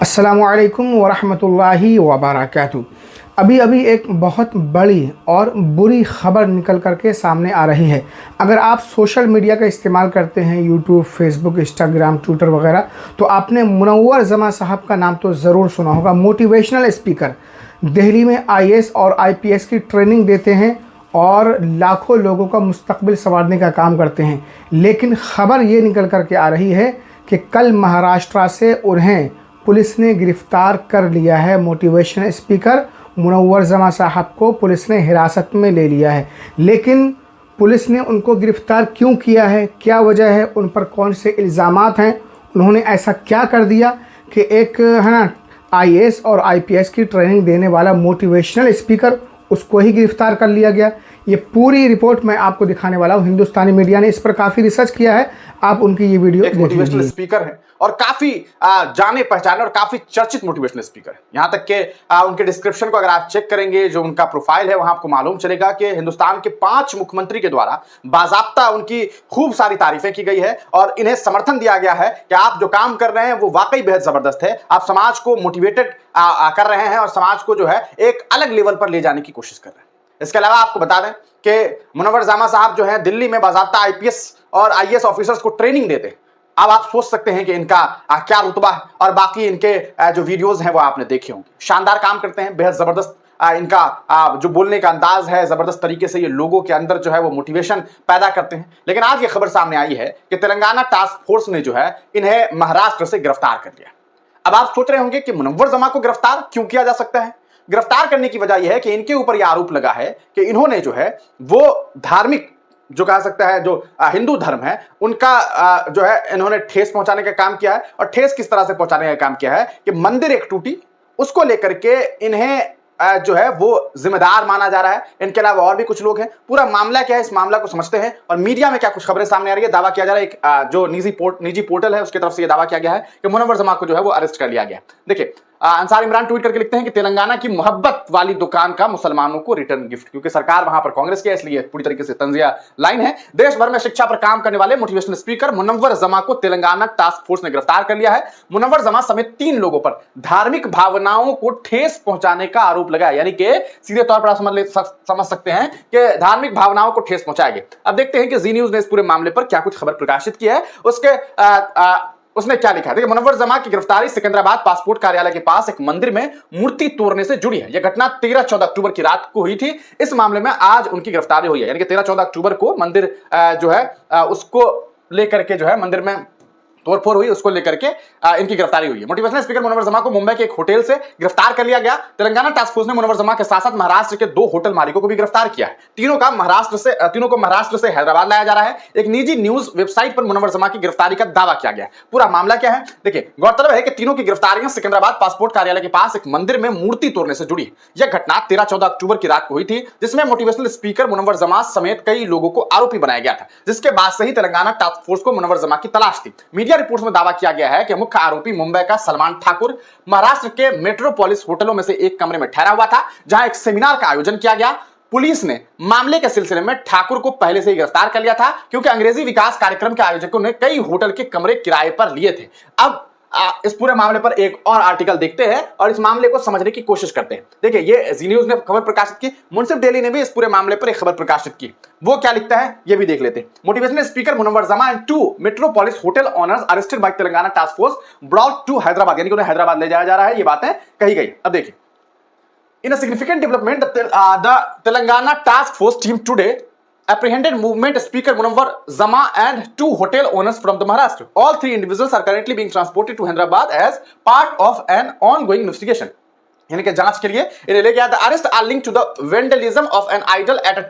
अस्सलामुअलैकुम वरहमतुल्लाहि वबरकातुहू। अभी अभी एक बहुत बड़ी और बुरी ख़बर निकल कर के सामने आ रही है। अगर आप सोशल मीडिया का इस्तेमाल करते हैं, यूट्यूब, फेसबुक, इंस्टाग्राम, ट्विटर वगैरह, तो आपने मुनव्वर जमा साहब का नाम तो ज़रूर सुना होगा। मोटिवेशनल स्पीकर, दिल्ली में आईएएस और आईपीएस की ट्रेनिंग देते हैं और लाखों लोगों का मुस्तकबिल संवारने का काम करते हैं। लेकिन ख़बर ये निकल कर के आ रही है कि कल महाराष्ट्र से उन्हें पुलिस ने गिरफ़्तार कर लिया है। मोटिवेशनल स्पीकर मुनव्वर जमा साहब को पुलिस ने हिरासत में ले लिया है। लेकिन पुलिस ने उनको गिरफ़्तार क्यों किया है, क्या वजह है, उन पर कौन से इल्ज़ामात हैं, उन्होंने ऐसा क्या कर दिया कि एक है ना आईएएस और आईपीएस की ट्रेनिंग देने वाला मोटिवेशनल स्पीकर, उसको ही गिरफ़्तार कर लिया गया। ये पूरी रिपोर्ट मैं आपको दिखाने वाला हूँ। हिंदुस्तानी मीडिया ने इस पर काफ़ी रिसर्च किया है, आप उनकी ये वीडियो एक मोटिवेशनल स्पीकर है और काफी जाने पहचाने और काफी चर्चित मोटिवेशनल स्पीकर है। यहां तक कि उनके डिस्क्रिप्शन को अगर आप चेक करेंगे, जो उनका प्रोफाइल है, वहां आपको मालूम चलेगा कि हिंदुस्तान के 5 मुख्यमंत्री के द्वारा बाजाब्ता उनकी खूब सारी तारीफें की गई है और इन्हें समर्थन दिया गया है कि आप जो काम कर रहे हैं वो वाकई बेहद जबरदस्त है। आप समाज को मोटिवेटेड कर रहे हैं और समाज को जो है एक अलग लेवल पर ले जाने की कोशिश कर रहे हैं। इसके अलावा आपको बता दें कि मुनव्वर जमा साहब जो है दिल्ली में बाजाब्ता आईपीएस और आईएएस ऑफिसर्स को ट्रेनिंग देते हैं। अब आप सोच सकते हैं कि इनका क्या रुतबा है और बाकी इनके जो वीडियोस हैं वो आपने देखे होंगे। शानदार काम करते हैं, बेहद जबरदस्त इनका जो बोलने का अंदाज है, जबरदस्त तरीके से ये लोगों के अंदर जो है वो मोटिवेशन पैदा करते हैं। लेकिन आज ये खबर सामने आई है कि तेलंगाना टास्क फोर्स ने जो है इन्हें महाराष्ट्र से गिरफ्तार कर लिया। अब आप सोच रहे होंगे कि मुनव्वर जमा को गिरफ्तार क्यों किया जा सकता है। गिरफ्तार करने की वजह यह है कि इनके ऊपर यह आरोप लगा है कि इन्होंने जो है वो धार्मिक जो कह सकता है जो हिंदू धर्म है उनका जो है इन्होंने ठेस पहुंचाने का काम किया है। और ठेस किस तरह से पहुंचाने का काम किया है कि मंदिर एक टूटी, उसको लेकर के इन्हें जो है वो जिम्मेदार माना जा रहा है। इनके अलावा और भी कुछ लोग हैं। पूरा मामला क्या है, इस मामला को समझते हैं और मीडिया में क्या कुछ खबरें सामने आ रही है। दावा किया जा रहा है, एक जो निजी पोर्टल है उसकी तरफ से यह दावा किया गया है कि मुनव्वर जमा को जो है वो अरेस्ट कर लिया गया। देखिए, अंसार इमरान ट्वीट करके लिखते हैं कि तेलंगाना की मोहब्बत वाली दुकान का मुसलमानों को रिटर्न गिफ्ट, क्योंकि सरकार वहां पर कांग्रेस की है, इसलिए पूरी तरीके से तंजिया लाइन है। देश भर में शिक्षा पर काम करने वाले मोटिवेशनल स्पीकर मुनव्वर जमा को तेलंगाना टास्क फोर्स ने गिरफ्तार कर लिया है। मुनव्वर जमा समेत 3 लोगों पर धार्मिक भावनाओं को ठेस पहुंचाने का आरोप लगा है। यानी कि सीधे तौर पर समझ सकते हैं कि धार्मिक भावनाओं को ठेस पहुंचाया गया। अब देखते हैं कि जी न्यूज ने इस पूरे मामले पर क्या कुछ खबर प्रकाशित की है। उसने क्या लिखा है, देखिए, मुनव्वर जमा की गिरफ्तारी सिकंदराबाद पासपोर्ट कार्यालय के पास एक मंदिर में मूर्ति तोड़ने से जुड़ी है। यह घटना 13-14 अक्टूबर की रात को हुई थी। इस मामले में आज उनकी गिरफ्तारी हुई है। यानी कि 13-14 अक्टूबर को मंदिर जो है उसको लेकर के जो है मंदिर में तोड़फोड़ हुई, उसको लेकर के इनकी गिरफ्तारी हुई है। मोटिवेशनल स्पीकर मुनव्वर जमा को मुंबई के एक होटल से गिरफ्तार कर लिया गया। तेलंगाना टास्क फोर्स ने मुनव्वर जमा के साथ साथ महाराष्ट्र के 2 होटल मालिकों को भी गिरफ्तार किया है। तीनों को महाराष्ट्र से हैदराबाद लाया जा रहा है। एक निजी न्यूज वेबसाइट पर मुनव्वर जमा की गिरफ्तारी का दावा किया गया है। पूरा मामला क्या है, देखिए, गौरतलब है कि तीनों की गिरफ्तारियां सिकंदराबाद पासपोर्ट कार्यालय के पास एक मंदिर में मूर्ति तोड़ने से जुड़ी है। यह घटना 13-14 अक्टूबर की रात को हुई थी, जिसमें मोटिवेशनल स्पीकर मुनव्वर जमा समेत कई लोगों को आरोपी बनाया गया था, जिसके बाद से ही तेलंगाना टास्क फोर्स को मुनव्वर जमा की तलाश थी। मीडिया रिपोर्ट्स में दावा किया गया है कि मुख्य आरोपी मुंबई का सलमान ठाकुर महाराष्ट्र के मेट्रोपोलिस होटलों में से एक कमरे में ठहरा हुआ था, जहां एक सेमिनार का आयोजन किया गया। पुलिस ने मामले के सिलसिले में ठाकुर को पहले से ही गिरफ्तार कर लिया था, क्योंकि अंग्रेजी विकास कार्यक्रम के आयोजकों ने कई होटल के कमरे किराए पर लिए थे। अब इस पूरे मामले पर एक और आर्टिकल देखते हैं और इस मामले को समझने की कोशिश करते हैं। देखिए, ये जी न्यूज ने खबर प्रकाशित की, मुंसिफ डेली ने भी इस पूरे मामले पर एक खबर प्रकाशित की। वो क्या लिखता है ये भी देख लेते हैं। Motivational speaker Munawar Zama and 2 metropolis hotel owners arrested by Telangana task force brought to Hyderabad, यानी कि उन्हें हैदराबाद ले जाया जा रहा है। ये बातें कही गई। अब देखिए, in a significant development the Telangana task force team today apprehended movement speaker Munawwar Zama and 2 hotel owners from the Maharashtra. All 3 individuals are currently being transported to Hyderabad as part of an ongoing investigation. यानी कि जांच के लिए इन्हें ले गया। The arrests are linked to the vandalism of an idol at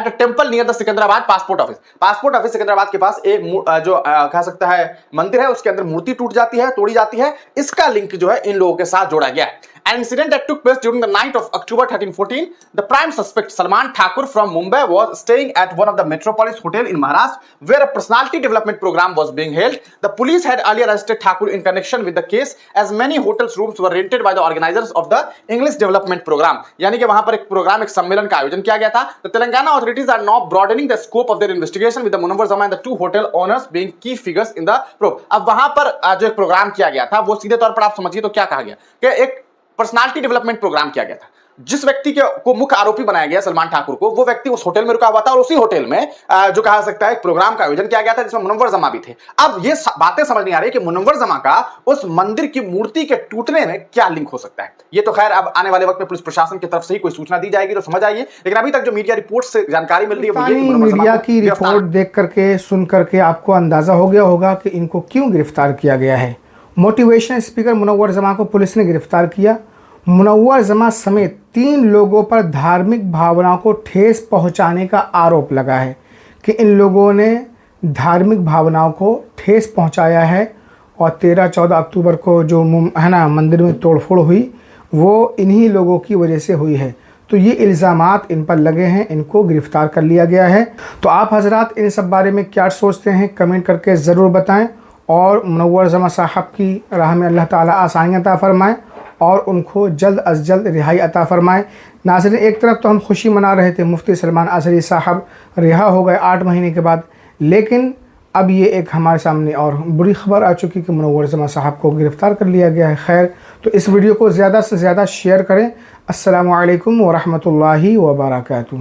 a temple near the Secunderabad passport office. Passport office Secunderabad के पास एक जो कह सकता है मंदिर है, उसके अंदर मूर्ति टूट जाती है, तोड़ी जाती है। इसका लिंक जो है इन लोगों के साथ जोड़ा गया है। An incident that took place during the night of October 13-14. The prime suspect Salman Thakur from Mumbai was staying at one of the Metropolis Hotel in Maharashtra, where a personality development program was being held. The police had earlier arrested Thakur in connection with the case, as many hotels rooms were rented by the organizers of the English Development Program. यानी कि वहां पर एक programme, एक सम्मेलन का आयोजन किया गया था. The Telangana authorities are now broadening the scope of their investigation, with the Munawwar Jama and the two hotel owners being key figures in the probe. अब वहां पर जो एक प्रोग्राम किया गया था, वो सीधे तौर पर आप समझिए तो क्या कहा गया कि एक पर्सनालिटी डेवलपमेंट प्रोग्राम किया गया था. जिस व्यक्ति को मुख्य आरोपी बनाया गया सलमान ठाकुर को, वो व्यक्ति उस होटल में रुका हुआ था और उसी होटल में जो कहा सकता है एक प्रोग्राम का आयोजन किया गया था जिसमें मुनव्वर जमा भी थे. अब ये बातें समझ नहीं आ रही कि मुनव्वर जमा का उस मंदिर की मूर्ति के टूटने में क्या लिंक हो सकता है. ये तो खैर अब आने वाले वक्त में पुलिस प्रशासन की तरफ से ही कोई सूचना दी जाएगी तो समझ आइए, लेकिन अभी तक जो मीडिया रिपोर्ट से जानकारी मिल रही है, मीडिया की रिपोर्ट देख करके सुन करके आपको अंदाजा हो गया होगा कि इनको क्यों गिरफ्तार किया गया है. मोटिवेशनल स्पीकर मुनव्वर जमा को पुलिस ने गिरफ्तार किया. मुनव्वर जमा समेत 3 लोगों पर धार्मिक भावनाओं को ठेस पहुंचाने का आरोप लगा है कि इन लोगों ने धार्मिक भावनाओं को ठेस पहुंचाया है और 13-14 अक्टूबर को जो है ना मंदिर में तोड़फोड़ हुई वो इन्हीं लोगों की वजह से हुई है. तो ये इल्ज़ामात इन पर लगे हैं, इनको गिरफ़्तार कर लिया गया है. तो आप हजरात इन सब बारे में क्या सोचते हैं कमेंट करके ज़रूर बताएँ और मुनव्वर जमा साहब की राह में अल्लाह ताला आसानियाँ अता फरमाएँ और उनको जल्द अज जल्द रिहाई अता फरमाएँ. नाज़रीन, एक तरफ तो हम खुशी मना रहे थे मुफ्ती सलमान अज़हरी साहब रिहा हो गए 8 महीने के बाद, लेकिन अब ये एक हमारे सामने और बुरी खबर आ चुकी कि मुनव्वर जमा साहब को गिरफ़्तार कर लिया गया है. खैर, तो इस वीडियो को ज़्यादा से ज़्यादा शेयर करें. अस्सलामु अलैकुम व रहमतुल्लाहि व बरकातुहू.